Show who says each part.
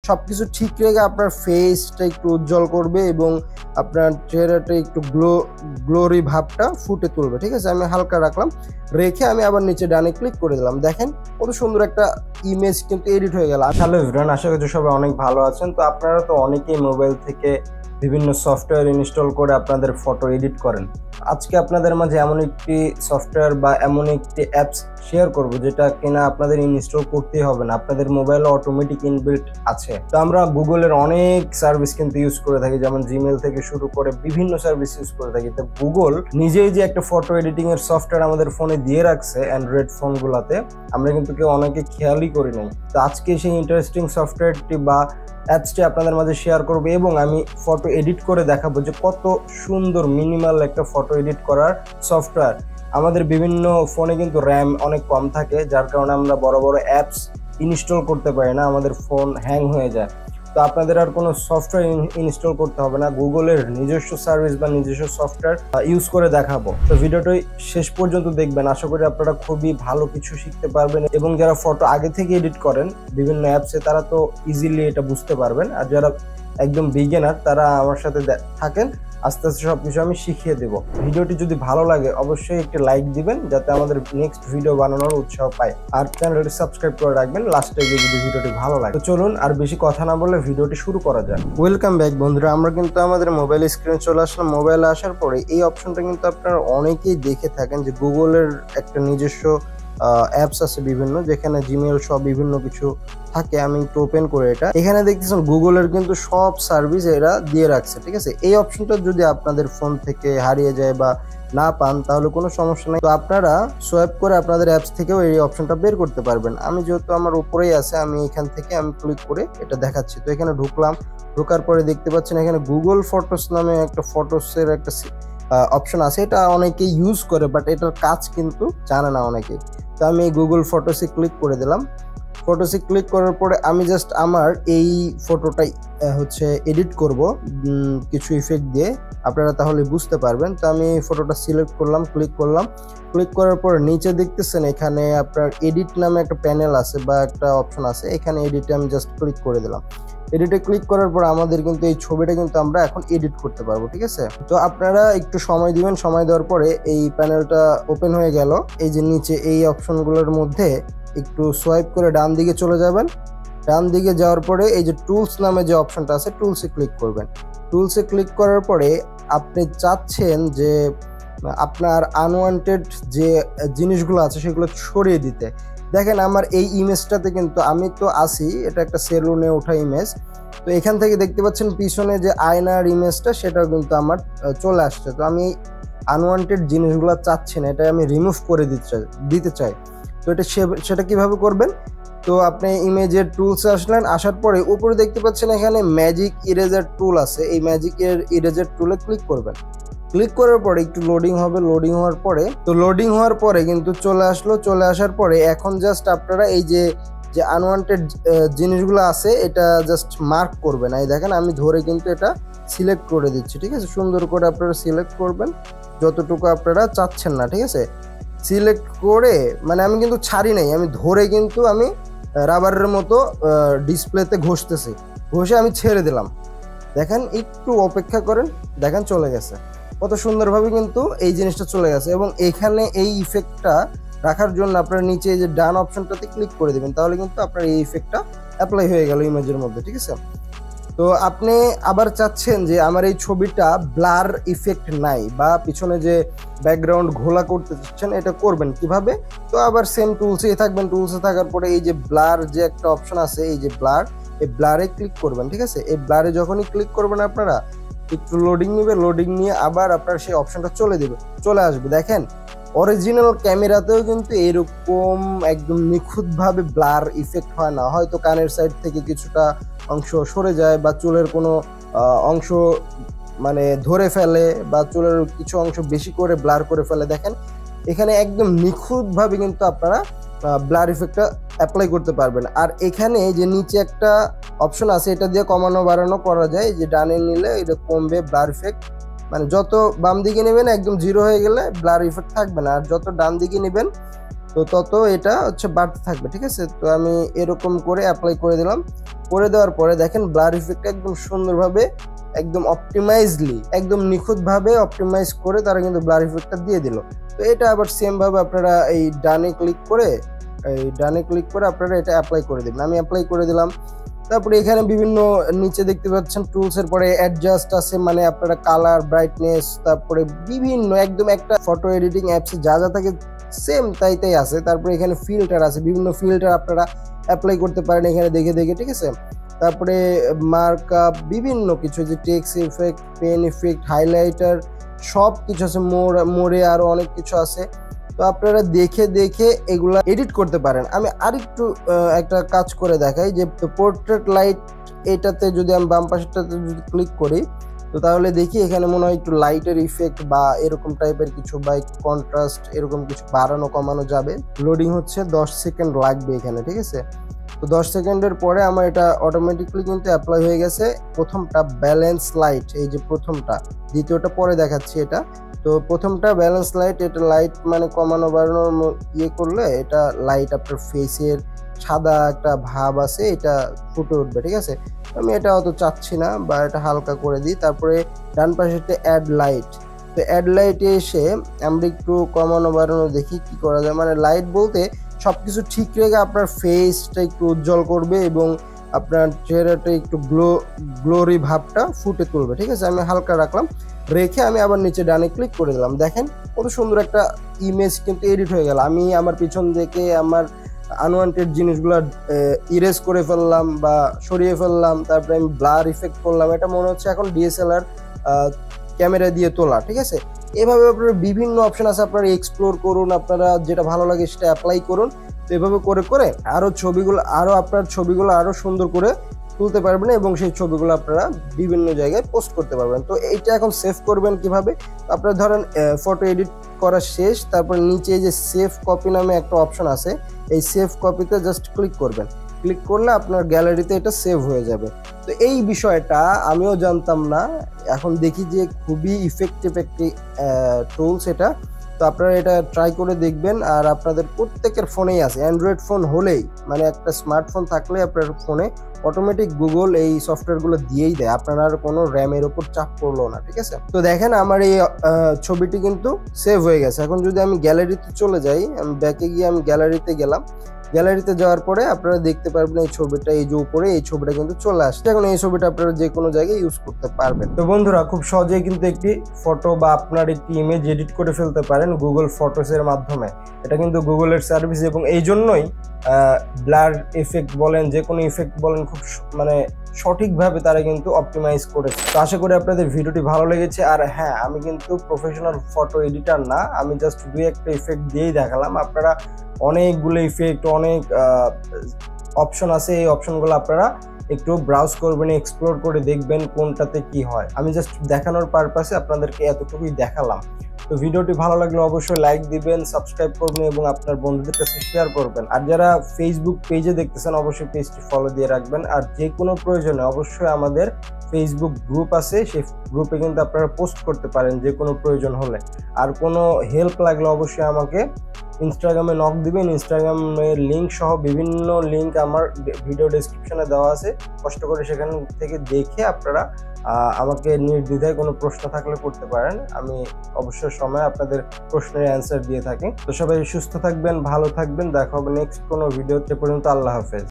Speaker 1: সবকিছু ঠিক রেখে আপনার ফেসটা একটু উজ্জ্বল করবে এবং আপনার চেহারাটা একটু গ্লোরি ভাবটা ফুটে তুলবে। ঠিক আছে, আমি হালকা রাখলাম, রেখে আমি আবার নিচে ডানে ক্লিক করে দিলাম। দেখেন কত সুন্দর একটা ইমেজ কিন্তু এডিট হয়ে গেল। হ্যালো এভরিওয়ান, আশা করি সবাই অনেক ভালো আছেন। তো আপনারা তো অনেকেই মোবাইল থেকে বিভিন্ন সফটওয়্যার ইনস্টল করে আপনাদের ফটো এডিট করেন। আজকে আপনাদের মাঝে এমন একটি সফটওয়্যার বা এমন একটি অ্যাপস শেয়ার করব যেটা কিনা আপনাদের ইনস্টল করতেই হবে না, আপনাদের মোবাইলে অটোমেটিক ইনবিল্ট আছে। তো আমরা গুগলের অনেক সার্ভিস কিন্তু ইউজ করে থাকি, যেমন জিমেল থেকে শুরু করে বিভিন্ন সার্ভিস ইউজ করে থাকি। তো গুগল নিজেই যে একটা ফটো এডিটিং এর সফটওয়্যার আমাদের ফোনে দিয়ে রাখছে অ্যান্ড্রয়েড ফোনগুলোতে, আমরা কিন্তু কেউ অনেকে খেয়ালই করি নাই। তো আজকে সেই ইন্টারেস্টিং সফটওয়্যারটি বা অ্যাপসটি আপনাদের মাঝে শেয়ার করবো এবং আমি ফটো এডিট করে দেখাবো যে কত সুন্দর মিনিমাল একটা ফটো এডিট করার সফটওয়্যার। আমাদের বিভিন্ন ফোনে কিন্তু র্যাম অনেক কম থাকে, যার কারণে আমরা বড় বড় অ্যাপস ইনস্টল করতে পারি না, আমাদের ফোন হ্যাং হয়ে যায়। তো আপনাদের আর কোনো সফটওয়্যার ইনস্টল করতে হবে না, গুগলের নিজস্ব সার্ভিস বা নিজস্ব সফটওয়্যার ইউজ করে দেখাবো। তো ভিডিওটি শেষ পর্যন্ত দেখবেন, আশা করি আপনারা খুবই ভালো কিছু শিখতে পারবেন। এবং যারা ফটো আগে থেকে এডিট করেন বিভিন্ন অ্যাপসে, তারা তো ইজিলি এটা বুঝতে পারবেন। আর যারা একদম বিগিনার, তারা আমার সাথে থাকেন, আস্তে আস্তে সবকিছু আমি শিখিয়ে দেব। ভিডিওটি যদি ভালো লাগে অবশ্যই একটি লাইক দিবেন, যাতে আমাদের নেক্সট ভিডিও বানানোর উৎসাহ পায়। আর চ্যানেলটি সাবস্ক্রাইব করে রাখবেন লাস্টে গিয়ে যদি ভিডিওটি ভালো লাগে। তো চলুন আর বেশি কথা না বলে ভিডিওটি শুরু করা যাক। ওয়েলকাম ব্যাক বন্ধুরা, আমরা কিন্তু আমাদের মোবাইল স্ক্রিনে চলে আসলাম। মোবাইলে আসার পরে এই অপশনটা কিন্তু আপনারা অনেকেই দেখে থাকেন যে গুগলের একটা নিজস্ব অ্যাপস আছে বিভিন্ন, যেখানে জিমেল সব বিভিন্ন কিছু থাকে। আমি একটু ওপেন করে এটা, এখানে দেখতেছেন গুগলের কিন্তু সব সার্ভিস এরা দিয়ে রাখছে। ঠিক আছে, এই অপশনটা যদি আপনাদের ফোন থেকে হারিয়ে যায় বা না পান তাহলে কোনো সমস্যা নেই। তো আপনারা সোয়াইপ করে আপনাদের অ্যাপস থেকেও এই অপশনটা বের করতে পারবেন। আমি যেহেতু আমার উপরেই আছে, আমি এখান থেকে আমি ক্লিক করে এটা দেখাচ্ছি। তো এখানে ঢুকলাম, ঢোকার পরে দেখতে পাচ্ছেন এখানে গুগল ফটোস নামে একটা ফটোসের একটা অপশন আছে। এটা অনেকে ইউজ করে, বাট এটার কাজ কিন্তু জানে না অনেকে। তো আমি গুগল ফটোসে ক্লিক করে দিলাম। ফটোসে ক্লিক করার পরে আমি জাস্ট আমার এই ফটোটাই হচ্ছে এডিট করব কিছু ইফেক্ট দিয়ে, আপনারা তাহলে বুঝতে পারবেন। তো আমি এই ফটোটা সিলেক্ট করলাম, ক্লিক করলাম। ক্লিক করার পর নিচে দেখতেছেন এখানে আপনার এডিট নামে একটা প্যানেল আছে বা একটা অপশন আছে, এখানে এডিটে আমি জাস্ট ক্লিক করে দিলাম। এডিটে ক্লিক করার পর আমাদের কিন্তু এই ছবিটা কিন্তু আমরা এখন এডিট করতে পারবো। ঠিক আছে, তো আপনারা একটু সময় দিবেন, সময় দেওয়ার পরে এই প্যানেলটা ওপেন হয়ে গেল। এই যে নিচে এই অপশনগুলোর মধ্যে একটু সোয়াইপ করে ডান দিকে চলে যাবেন। ডান দিকে যাওয়ার পরে এই যে টুলস নামে যে অপশনটা আছে, টুলসে ক্লিক করবেন। টুলসে ক্লিক করার পরে আপনি চাচ্ছেন যে আপনার আনওয়ান্টেড যে জিনিসগুলো আছে সেগুলো সরিয়ে দিতে। দেখেন আমার এই ইমেজটাতে কিন্তু আমি তো আসি, এটা একটা সেলুনে ওঠা ইমেজ। তো এখান থেকে দেখতে পাচ্ছেন পিছনে যে আয়নার ইমেজটা, সেটাও কিন্তু আমার চলে আসছে। তো আমি আনওয়ান্টেড জিনিসগুলো চাচ্ছি না, এটা আমি রিমুভ করে দিতে চাই। তো এটা সেটা কিভাবে করবেন? তো আপনি ইমেজের টুলসে আসলেন, আসার পরে উপরে দেখতে পাচ্ছেন এখানে ম্যাজিক ইরেজার টুল আছে। এই ম্যাজিক ইরেজার টুলে ক্লিক করবেন। ক্লিক করার পরে একটু লোডিং হবে, লোডিং হওয়ার পরে তো লোডিং হওয়ার পরে কিন্তু চলে আসলো। চলে আসার পরে এখন জাস্ট আপনারা এই যে আনওয়ান্টেড জিনিসগুলো আছে এটা জাস্ট মার্ক করবেন। এই দেখেন আমি ধরে কিন্তু এটা সিলেক্ট করে দিচ্ছি। ঠিক আছে, সুন্দর করে আপনারা সিলেক্ট করবেন যতটুকু আপনারা চাচ্ছেন না। ঠিক আছে, সিলেক্ট করে মানে আমি কিন্তু ছাড়ি নাই, আমি ধরে কিন্তু আমি রাবারের মতো ডিসপ্লেতে ঘষতেছি, ঘষে আমি ছেড়ে দিলাম। দেখেন একটু অপেক্ষা করেন, দেখেন চলে গেছে। কত সুন্দরভাবে কিন্তু এই জিনিসটা চলে গেছে। এবং এখানে এই ইফেক্টটা রাখার জন্য আপনার নিচে এই যে ডান অপশনটাতে ক্লিক করে দেবেন, তাহলে কিন্তু আপনার এই ইফেক্টটা অ্যাপ্লাই হয়ে গেল ইমেজের মধ্যে। ঠিক আছে, তো আপনি আবার চাচ্ছেন যে আমার এই ছবিটা ব্লার ইফেক্ট নাই বা পিছনে যে ব্যাকগ্রাউন্ড ঘোলা করতে চাচ্ছেন, এটা করবেন কিভাবে? তো আবার সেম টুলসেই থাকবেন। টুলসে থাকার পরে এই যে ব্লার যে একটা অপশন আছে, এই যে ব্লার, এই ব্লারে ক্লিক করবেন। ঠিক আছে, এই ব্লারে যখনই ক্লিক করবেন আপনারা একটু লোডিং নেবে, লোডিং নিয়ে আবার আপনার সেই অপশনটা চলে আসবে। দেখেন অরিজিনাল ক্যামেরাতেও কিন্তু এরকম একদম নিখুঁতভাবে ব্লার ইফেক্ট হয় না, হয়তো কানের সাইড থেকে কিছুটা অংশ সরে যায় বা চুলের কোনো অংশ মানে ধরে ফেলে বা চুলের কিছু অংশ বেশি করে ব্লার করে ফেলে। দেখেন এখানে একদম নিখুঁতভাবে কিন্তু আপনারা ব্লার ইফেক্টটা অ্যাপ্লাই করতে পারবেন। আর এখানে যে নিচে একটা অপশন আছে, এটা দিয়ে কমানো বাড়ানো করা যায়। যে ডানে নিলে এটা কমবে ব্লার ইফেক্ট, মানে যত বাম দিকে নেবেন একদম জিরো হয়ে গেলে ব্লার ইফেক্ট থাকবে না, আর যত ডান দিকে নেবেন তো তত এটা হচ্ছে বাড়তে থাকবে, ঠিক আছে। তো আমি এরকম করে অ্যাপ্লাই করে দিলাম। করে দেওয়ার পরে দেখেন ব্লার ইফেক্ট একদম সুন্দরভাবে, একদম অপটিমাইজলি, একদম নিখুঁতভাবে অপটিমাইজ করে তারা কিন্তু ব্লার ইফেক্টটা দিয়ে দিল। তো এটা আবার সেম ভাবে আপনারা এই ডানে ক্লিক করে আপনারা এটা অ্যাপ্লাই করে দিবেন। আমি অ্যাপ্লাই করে দিলাম। তারপরে এখানে বিভিন্ন নিচে দেখতে পাচ্ছেন টুলসের পরে অ্যাডজাস্ট আছে, মানে আপনারা কালার, ব্রাইটনেস, তারপরে বিভিন্ন একদম একটা ফটো এডিটিং অ্যাপসে যা যা থাকে সেম তাই আছে। তারপরে এখানে ফিল্টার আছে, বিভিন্ন ফিল্টার আপনারা অ্যাপ্লাই করতে পারেন এখানে দেখে দেখে, ঠিক আছে। তারপরে মার্কআপ, বিভিন্ন কিছু, যে text effect, pen effect, highlighter, সব কিছু আছে। মোড়ে আরো অনেক কিছু আছে। তো আপনারা দেখে দেখে এগুলা এডিট করতে পারেন। আমি আরেকটু একটা কাজ করে দেখাই, যে পোর্ট্রেট লাইট, এটাতে যদি আমি বাম পাশেরটাতে যদি ক্লিক করি, তো তাহলে দেখি এখানে মনে হয় একটু লাইটের ইফেক্ট বা এরকম টাইপের কিছু, বা কন্ট্রাস্ট এরকম কিছু বাড়ানো কমানো যাবে। লোডিং হচ্ছে 10 সেকেন্ড লাগবে এখানে, ঠিক আছে। তো 10 সেকেন্ডের পরে আমার এটা অটোমেটিকলি কিন্তু অ্যাপ্লাই হয়ে গেছে। প্রথমটা ব্যালেন্স লাইট, এই যে প্রথমটা, দ্বিতীয়টা পরে দেখাচ্ছি এটা। তো প্রথমটা ব্যালেন্স লাইট, এটা লাইট মানে কমানো বাড়ানোর করলে এটা লাইট আপনার ফেসের সাদা একটা ভাব আছে, এটা ফুটে উঠবে, ঠিক আছে। আমি এটা অত চাচ্ছি না, বা এটা হালকা করে দিই। তারপরে ডান পাশেতে অ্যাড লাইট। তো অ্যাড লাইটে এসে আমরা একটু কমানো বাড়ানো দেখি কি করা যায়। মানে লাইট বলতে সবকিছু ঠিক রেখে আপনার ফেসটা একটু উজ্জ্বল করবে এবং আপনার চেহারাটা একটু গ্লোরি ভাবটা ফুটে তুলবে, ঠিক আছে। আমি হালকা রাখলাম, রেখে আমি আবার নিচে ডানে ক্লিক করে দিলাম। দেখেন কত সুন্দর একটা ইমেজ কিন্তু এডিট হয়ে গেল। আমি আমার পিছন থেকে আমার আনওয়ান্টেড জিনিসগুলো ইরেজ করে ফেললাম বা সরিয়ে ফেললাম, তারপরে আমি ব্লার ইফেক্ট করলাম। এটা মনে হচ্ছে এখন ডিএসএলআর ক্যামেরা দিয়ে তোলা, ঠিক আছে। এভাবে আপনার বিভিন্ন অপশন আছে, আপনারা এক্সপ্লোর করুন, আপনারা যেটা ভালো লাগে সেটা অ্যাপ্লাই করুন। তো এভাবে করে করে আপনার ছবিগুলো আরো সুন্দর করে তুলতে পারবেন এবং সেই ছবিগুলো আপনারা বিভিন্ন জায়গায় পোস্ট করতে পারবেন। তো এইটা এখন সেভ করবেন কিভাবে? আপনারা ধরেন ফটো এডিট করা শেষ, তারপর নিচে যে সেভ কপি নামে একটা অপশন আছে, এই সেভ কপিতে জাস্ট ক্লিক করবেন। ক্লিক করলে আপনার গ্যালারিতে এটা সেভ হয়ে যাবে। তো এই বিষয়টা আমিও জানতাম না, এখন দেখি যে খুবই ইফেক্টিভ একটি টুলস এটা। তো আপনারা এটা ট্রাই করে দেখবেন। আর আপনাদের প্রত্যেকের ফোনেই আছে, অ্যান্ড্রয়েড ফোন হলেই, মানে একটা স্মার্টফোন থাকলে আপনার ফোনে অটোমেটিক গুগল এই সফটওয়্যারগুলো দিয়েই দেয়, আপনার আর কোনো র্যামের ওপর চাপ পড়লো না, ঠিক আছে। তো দেখেন আমার এই ছবিটি কিন্তু সেভ হয়ে গেছে। এখন যদি আমি গ্যালারিতে চলে যাই, আমি ব্যাকে গিয়ে আমি গ্যালারিতে গেলাম। গ্যালারিতে যাওয়ার পরে আপনারা দেখতে পারবেন এই ছবিটা, এই যে উপরে এই ছবিটা কিন্তু চলে আসছে। এখন এই ছবিটা আপনারা যে কোনো জায়গায় ইউজ করতে পারবেন। তো বন্ধুরা, খুব সহজেই কিন্তু একটি ফটো বা আপনার একটি ইমেজ এডিট করে ফেলতে পারেন গুগল ফটোস এর মাধ্যমে। এটা কিন্তু গুগলের সার্ভিস, এবং এই জন্যই ব্লার ইফেক্ট বলেন, যে কোনো ইফেক্ট বলেন, খুব মানে সঠিকভাবে তারা কিন্তু অপটিমাইজ করেছে। তো আশা করি আপনাদের ভিডিওটি ভালো লেগেছে। আর হ্যাঁ, আমি কিন্তু প্রফেশনাল ফটো এডিটার না, আমি জাস্ট দুই একটা ইফেক্ট দিয়েই দেখালাম। আপনারা অনেকগুলো ইফেক্ট, অনেক অপশন আছে, এই অপশনগুলো আপনারা একটু ব্রাউজ করবেন, এক্সপ্লোর করে দেখবেন কোনটাতে কি হয়। আমি জাস্ট দেখানোর পারপাসে আপনাদেরকে এতটুকুই দেখালাম। তো ভিডিওটি ভালো লাগলে অবশ্যই লাইক দিবেন, সাবস্ক্রাইব করবেন এবং আপনার বন্ধুদের কাছে শেয়ার করবেন। আর যারা ফেসবুক পেজে দেখতেছেন অবশ্যই পেজটি ফলো দিয়ে রাখবেন। আর যে কোনো প্রয়োজনে অবশ্যই আমাদের ফেসবুক গ্রুপ আছে, সেই গ্রুপে কিন্তু আপনারা পোস্ট করতে পারেন যে কোনো প্রয়োজন হলে। আর কোনো হেল্প লাগলে অবশ্যই আমাকে ইনস্টাগ্রামে নক দিবেন। ইনস্টাগ্রামের লিঙ্ক সহ বিভিন্ন লিঙ্ক আমার ভিডিও ডেসক্রিপশনে দেওয়া আছে, কষ্ট করে সেখান থেকে দেখে আপনারা আমাকে নির্দ্বিধায় কোনো প্রশ্ন থাকলে করতে পারেন। আমি অবশ্যই সময় আপনাদের প্রশ্নের অ্যান্সার দিয়ে থাকি। তো সবাই সুস্থ থাকবেন, ভালো থাকবেন, দেখা হবে নেক্সট কোনো ভিডিওতে। পর্যন্ত আল্লাহ হাফেজ।